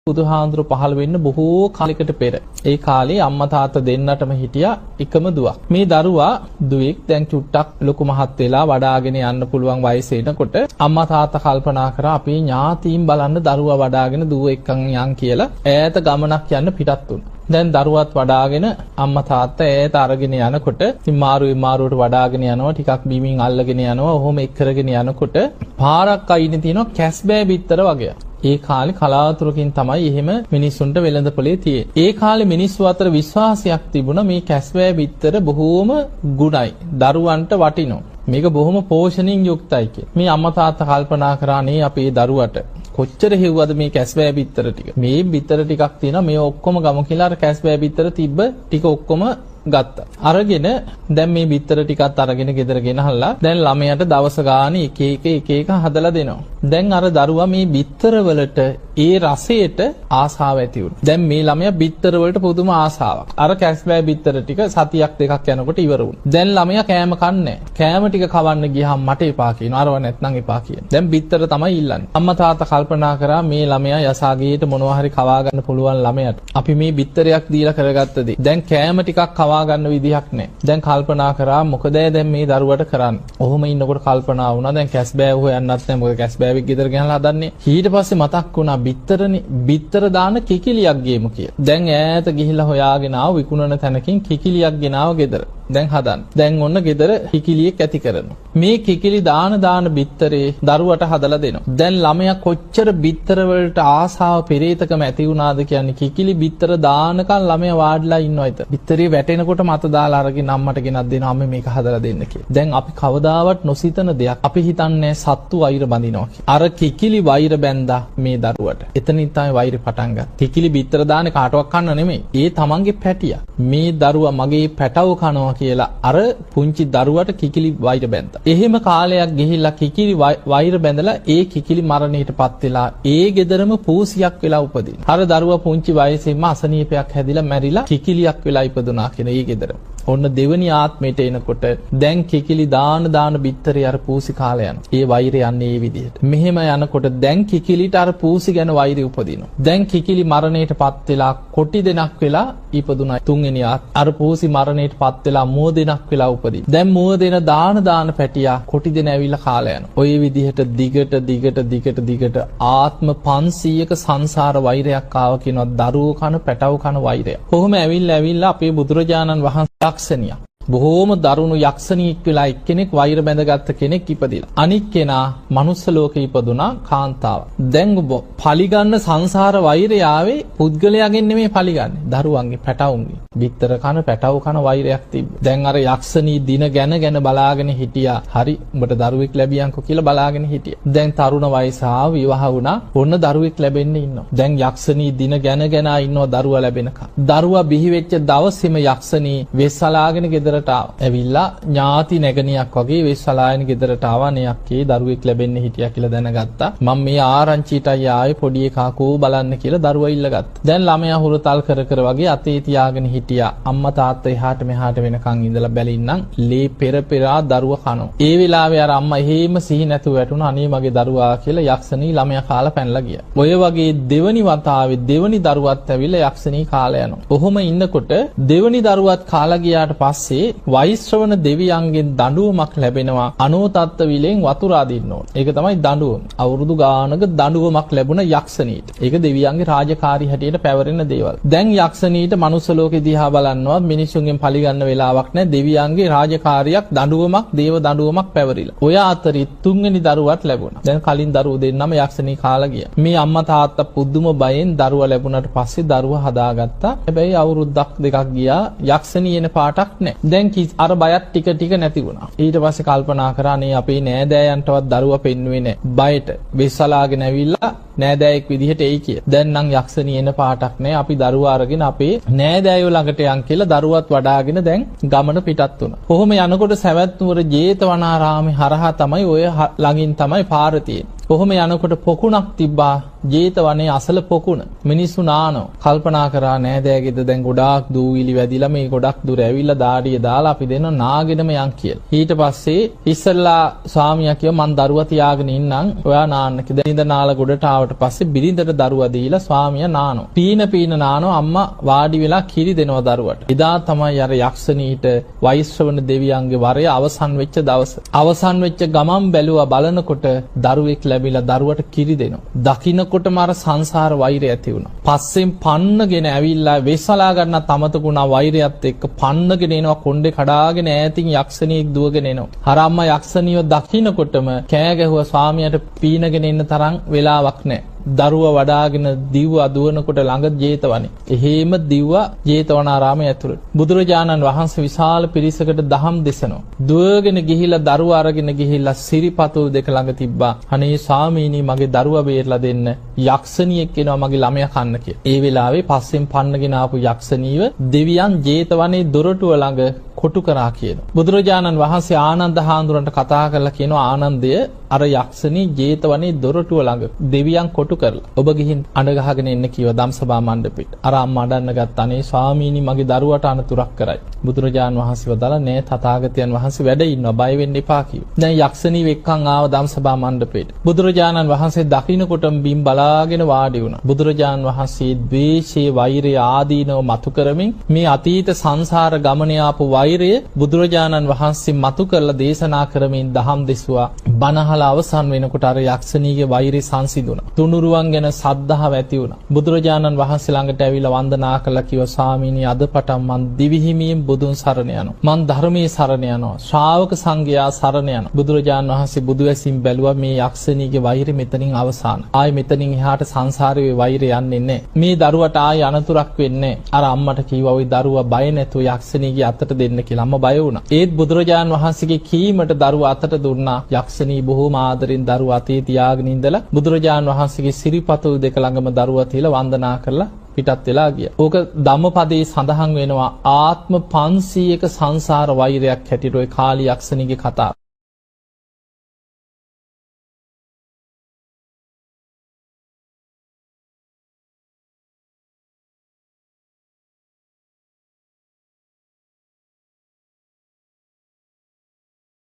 බුදුහාඳුරු පහළ වෙන්න බොහෝ කාලයකට පෙර. ඒ කාලේ අම්මා තාත්තා දෙන්නටම හිටියා එකම දුවක්. මේ දරුවා දුවෙක් දැන් චුට්ටක් ලොකු මහත් වෙලා වඩාගෙන යන්න පුළුවන් වයස එනකොට අම්මා තාත්තා කල්පනා කරා අපේ ඥාතීන් බලන්න දරුවා වඩාගෙන දුව එක්කන් යන් කියලා ඈත ගමනක් යන්න පිටත් වුණා. දැන් දරුවත් වඩාගෙන අම්මා තාත්තා ඈත අරගෙන යනකොට ඉතින් මාරුවට වඩාගෙන යනවා ටිකක් බීමින් අල්ලගෙන යනවා ඔහොම එක් කරගෙන යනකොට පාරක් අයිනේ තියෙනවා කැස්බෑ බිත්තර වගේ. ඒ කාලේ කලාතුරකින් තමයි එහෙම මිනිස්සුන්ට වෙළඳපොලේ තියෙන්නේ. ඒ කාලේ මිනිස්සු අතර විශ්වාසයක් තිබුණා මේ කැස්බෑ බිත්තර බොහෝම ගුණයි. දරුවන්ට වටිනවා. මේක බොහොම පෝෂණින් යුක්තයි කියලා. මේ අම්මා තාත්තා කල්පනා කරානේ අපේ දරුවට කොච්චර හෙව්වද මේ කැස්බෑ බිත්තර ටික. මේ බිත්තර ටිකක් තියෙනවා මේ ඔක්කොම ගමු කියලා අර කැස්බෑ බිත්තර තිබ්බ ටික ඔක්කොම ගත්තා. අරගෙන දැන් මේ බිත්තර ටිකත් අරගෙන ගෙදර ගෙනහල්ලා දැන් ළමයාට දවස ගානේ එක එක හදලා දෙනවා. දැන් අර දරුවා මේ බිත්තර වලට ඒ රසයට ආසාව ඇති වුණා. දැන් මේ ළමයා බිත්තර වලට පුදුම ආසාවක්. අර කැස්බෑ බිත්තර ටික සතියක් දෙකක් යනකොට ඉවර වුණා. දැන් ළමයා කෑම කන්නේ. කෑම ටික කවන්න ගියාම මට එපා කියනවා. අරව නැත්නම් එපා කියන. දැන් බිත්තර තමයි ඉල්ලන්නේ. අම්මා තාත්තා කල්පනා කරා මේ ළමයා යසාගේට මොනවා හරි කවා ගන්න පුළුවන් ළමයාට. අපි මේ බිත්තරයක් දීලා කරගත්ත දේ. දැන් කෑම ටිකක් කවා ගන්න විදිහක් නැහැ. දැන් කල්පනා කරා මොකද දැන් මේ දරුවට කරන්නේ. ඔහොම ඉන්නකොට කල්පනා වුණා දැන් කැස්බෑ හොයන්නත් නැහැ. මොකද කැස්බෑවෙක් ගෙදර ගෙනලා හදන්නේ. ඊට පස්සේ මතක් වුණා බිත්තරනේ බිත්තර දාන කිකිලියක් ගේමු කියලා. දැන් ඈත ගිහිල්ලා හොයාගෙන ආව විකුණන තැනකින් කිකිලියක් ගෙනාව ගෙදර. දැන් හදන්න. දැන් ඔන්න ගෙදර කිකිලියක් ඇති කරනවා. මේ කිකිලි දාන බිත්තරේ දරුවට හදලා දෙනවා. දැන් ළමයා කොච්චර බිත්තර වලට ආසාව පෙරේතකම ඇති වුණාද කියන්නේ කිකිලි බිත්තර දානකන් ළමයා වාඩිලා ඉන්නවා ඉතින්. බිත්තරේ වැටෙනකොට මත දාලා අරගෙන අම්මට ගෙනත් දෙනවා අම්මේ මේක හදලා දෙන්න කියලා. දැන් අපි කවදාවත් නොසිතන දෙයක්. අපි හිතන්නේ සත්තු වෛර බඳිනවා කියලා. අර කිකිලි වෛර බැඳා මේ දරුවට. එතනින් තමයි වෛරය පටන් ගත්තේ. කිකිලි බිත්තර දාන්නේ කාටවත් කන්න නෙමෙයි. ඒ තමන්ගේ පැටියා. මේ දරුවා මගේ පැටව කනවා කියලා අර පුංචි දරුවට කිකිලි වෛර බැඳා. එහෙම කාලයක් ගිහිල්ලා කිකිලි වෛර බැඳලා ඒ කිකිලි මරණයටපත් වෙලා ඒ ගෙදරම පූසියක් වෙලා උපදින. අර දරුවා පුංචි වයසේම අසනීපයක් හැදිලා මැරිලා කිකිලියක් වෙලා ඉපදුනා කියන ඒ ගෙදර. ඔන්න දෙවනි ආත්මයට එනකොට දැන් කිකිලි දාන බිත්තරේ අර පූසි කාලය යනවා. ඒ වෛරය යන්නේ ඒ විදිහට. මෙහෙම යනකොට දැන් කිකිලිට අර පූසි ගැන වෛරය උපදිනවා. දැන් කිකිලි මරණයටපත් වෙලා කොටි දෙනක් වෙලා ඉපදුනා. තුන්වෙනි අර පූසි මරණයටපත් වෙලා මුව දෙනක් වෙලා උපදින. දැන් මුව දෙන දාන පැටියා කොටි දෙන ඇවිල්ලා කාලය යනවා. ඔය විදිහට දිගට ආත්ම 500ක සංසාර වෛරයක් ආව කියනවා. දරුවෝ කන පැටව කන වෛරය. කොහොම ඇවිල්ලා අපේ බුදුරජාණන් වහන්සේ යක්ෂණියක්. බොහෝම දරුණු යක්ෂණියෙක් වෙලා එක්කෙනෙක් වෛර බැඳගත්ත කෙනෙක් ඉපදිලා. අනික් කෙනා මනුස්ස ලෝකේ ඉපදුනා කාන්තාව. දැන් පලිගන්න සංසාර වෛරය ආවේ පුද්ගලයාගෙන් නෙමෙයි පලිගන්නේ. දරුවන්ගේ පැටවුන්ගේ. බිත්තර කන පැටව කන වෛරයක් තිබ්බ. දැන් අර යක්ෂණී දින ගැන බලාගෙන හිටියා. හරි උඹට දරුවෙක් ලැබියන්කෝ කියලා බලාගෙන හිටියා. දැන් තරුණ වයස ආව විවාහ වුණා. ඔන්න දරුවෙක් ලැබෙන්න ඉන්නවා. දැන් යක්ෂණී දින ගැන ඉන්නවා දරුවා ලැබෙනකම්. දරුවා බිහි වෙච්ච දවසේම යක්ෂණී වෙස්සලාගෙන ගෙදරට ඇවිල්ලා ඥාති නැගණියක් වගේ වෙස්සලායන ගෙදරට ආවා. නෙයක්කේ දරුවෙක් ලැබෙන්න හිටියා කියලා දැනගත්තා. මම මේ ආරංචියටයි ආයේ පොඩි එකා කෝ බලන්න කියලා දරුවා ඉල්ලගත්තා. දැන් ළමයා හුරතල් කර වගේ අතේ තියාගෙන හිටියා. අම්මා තාත්තා එහාට මෙහාට වෙනකන් ඉඳලා බැලින්නම් ලේ පෙරා දරුවා කනවා. ඒ වෙලාවේ අර අම්මා එහෙම සිහි නැතුව වැටුණා. අනේ මගේ දරුවා කියලා යක්ෂණී ළමයා කාලා පැනලා ගියා. ඔය වගේ දෙවනි වතාවේ දෙවනි දරුවත් ඇවිල්ලා යක්ෂණී කාලා යනවා. ඔහොම ඉන්නකොට දෙවනි දරුවත් කාලා ගියාට පස්සේ වෛශ්‍රවණ දෙවියන්ගෙන් දඬුවමක් ලැබෙනවා. අනෝතත්ත විලෙන් වතුර අදින්න ඕන. ඒක තමයි දඬුවම. අවුරුදු ගානක දඬුවමක් ලැබුණ යක්ෂණීට. ඒක දෙවියන්ගේ රාජකාරී හැටියට පැවරෙන දේවල්. දැන් යක්ෂණීට මනුස්ස ලෝකේ දිහා බලන්නවත් මිනිසුන්ගෙන් පරිගන්න වෙලාවක් නැහැ. දෙවියන්ගේ රාජකාරියක් දඬුවමක් දේව දඬුවමක් පැවරිලා. ඔය අතරේ තුන්වෙනි දරුවත් ලැබුණා. දැන් කලින් දරුවෝ දෙන්නම යක්ෂණී කාලා ගියා. මේ අම්මා තාත්තා පුදුම බයෙන් දරුවා ලැබුණාට පස්සේ දරුවා හදාගත්තා. හැබැයි අවුරුද්දක් දෙකක් ගියා යක්ෂණී එන පාටක් නැහැ. දැන් අර බයත් ටික නැති වුණා. ඊට පස්සේ කල්පනා කරා නේ අපේ නෑදෑයන්ටවත් දරුවා පෙන්නුවේ නැහැ. බයට වෙස්සලාගෙන ඇවිල්ලා නෑදෑයෙක් විදිහට එයි කිය. දැන් නම් යක්ෂණී එන පාටක් නැහැ. අපි දරුවා අරගෙන අපේ නෑදෑයෝ ළඟට යන් කියලා දරුවත් වඩාගෙන දැන් ගමන පිටත් වුණා. කොහොම යනකොට සවැත් නුවර ජේතවනාරාමේ හරහා තමයි ඔය ළඟින් තමයි පාර තියෙන්නේ. කොහොම යනකොට පොකුණක් තිබ්බා ජේතවනේ අසල පොකුණ. මිනිස්සු නානෝ. කල්පනා කරා නෑදෑගෙද දැන් ගොඩාක් දූවිලි වැදිලා මේ ගොඩක් දුර ඇවිල්ලා දාඩිය දාලා අපි දෙන්න නාගෙනම යන් කියලා. ඊට පස්සේ ඉස්සල්ලා ස්වාමියා කිව්වා මං දරුවා තියාගෙන ඉන්නම් ඔයා නාන්න කියලා. බිරිඳ නාලා ගොඩට ආවට පස්සේ බිරිඳට දරුවා දීලා ස්වාමියා නානෝ. පීන නානෝ අම්මා වාඩි වෙලා කිරි දෙනවා දරුවට. එදා තමයි අර යක්ෂණීට වෛශ්‍රවණ දෙවියන්ගේ වරය අවසන් වෙච්ච දවස. අවසන් වෙච්ච ගමන් බැලුවා බලනකොට දරුවෙක් ලැබිලා දරුවට කිරි දෙනවා. දකින්නකොටම අර සංසාර වෛරය ඇති වුණා. පස්සෙන් පන්නගෙන ඇවිල්ලා වෙස්සලා ගන්න තමතකුණා වෛරයත් එක්ක පන්නගෙන එනවා කොණ්ඩේ කඩාගෙන ඈතින් යක්ෂණියෙක් දුවගෙන එනවා. අර අම්මා යක්ෂණියව දකින්නකොටම කෑ ගැහුවා ස්වාමියාට පීනගෙන ඉන්න තරම් වෙලාවක් නැහැ. දරුවා වඩාගෙන දිව්වා දුවනකොට ළඟ ජේතවනේ. එහෙම දිව්වා ජේතවනාරාමයේ ඇතුළට. බුදුරජාණන් වහන්සේ විශාල පිරිසකට දහම් දෙසනවා. දුවගෙන ගිහිල්ලා දරුවා අරගෙන ගිහිල්ලා සිරිපතුල් දෙක ළඟ තිබ්බා. අනේ ස්වාමීනි මගේ දරුවා බේරලා දෙන්න. යක්ෂණියෙක් එනවා මගේ ළමයා කන්න කියලා. ඒ වෙලාවේ පස්සෙන් පන්නගෙන ආපු යක්ෂණීව දෙවියන් ජේතවනේ දොරටුව ළඟ කොටු කරා කියනවා. බුදුරජාණන් වහන්සේ ආනන්ද හාමුදුරන්ට කතා කරලා කියනවා ආනන්දය අර යක්ෂණී ජේතවනේ දොරටුව ළඟ දෙවියන් කොටු කරලා ඔබ ගිහින් අඬ ගහගෙන එන්න කිව්වා ධම්සභා මණ්ඩපෙට. අර අම්මා අඬන්න ගත්තා. අනේ ස්වාමීනි මගේ දරුවට අනතුරක් කරයි. බුදුරජාණන් වහන්සේ වදාලා නෑ තථාගතයන් වහන්සේ වැඩ ඉන්නවා බය වෙන්න එපා කිව්වා. දැන් යක්ෂණී වෙක්කන් ආව ධම්සභා මණ්ඩපෙට. බුදුරජාණන් වහන්සේ දකින්නකොටම බිම් බලාගෙන වාඩි වුණා. බුදුරජාණන් වහන්සේ ද්වේෂයේ වෛරය ආදීනව මතු කරමින් මේ අතීත සංසාර ගමනේ ආපු වෛරය බුදුරජාණන් වහන්සේ මතු කරලා දේශනා කරමින් දහම් දෙසුවා. බණහල අවසන් වෙනකොට අර යක්ෂණීගේ වෛරය සංසිඳුණා. තුනුරුවන් ගැන සද්ධාව ඇති වුණා. බුදුරජාණන් වහන්සේ ළඟට ඇවිල්ලා වන්දනා කළා කිව්වා ස්වාමීනි අද පටන් මං දිවිහිමියෙන් බුදුන් සරණ යනවා. මං ධර්මයේ සරණ යනවා. ශ්‍රාවක සංඝයා සරණ යනවා. බුදුරජාණන් වහන්සේ බුදුවැසින් බැලුවා මේ යක්ෂණීගේ වෛරය මෙතනින් අවසන්. ආයි මෙතනින් එහාට සංසාරේ වෛරය යන්නේ නැහැ. මේ දරුවට ආයි අනතුරක් වෙන්නේ නැහැ. අර අම්මට කිව්වා ওই දරුවා බය නැතුව යක්ෂණීගේ අතට දෙන්න කියලා. අම්මා බය වුණා. ඒත් බුදුරජාණන් වහන්සේගේ කීමට දරුවා අතට දුන්නා. යක්ෂණී බොහෝම ආදරෙන් දරුවා අතේ තියාගෙන ඉඳලා බුදුරජාණන් වහන්සේගේ සිරිපතුල් දෙක ළඟම දරුවා තියලා වන්දනා කරලා පිටත් වෙලා ගියා. ඕක ධම්මපදයේ සඳහන් වෙනවා ආත්ම 500ක සංසාර වෛරයක් හැටියට ওই කාලී යක්ෂණීගේ කතාව.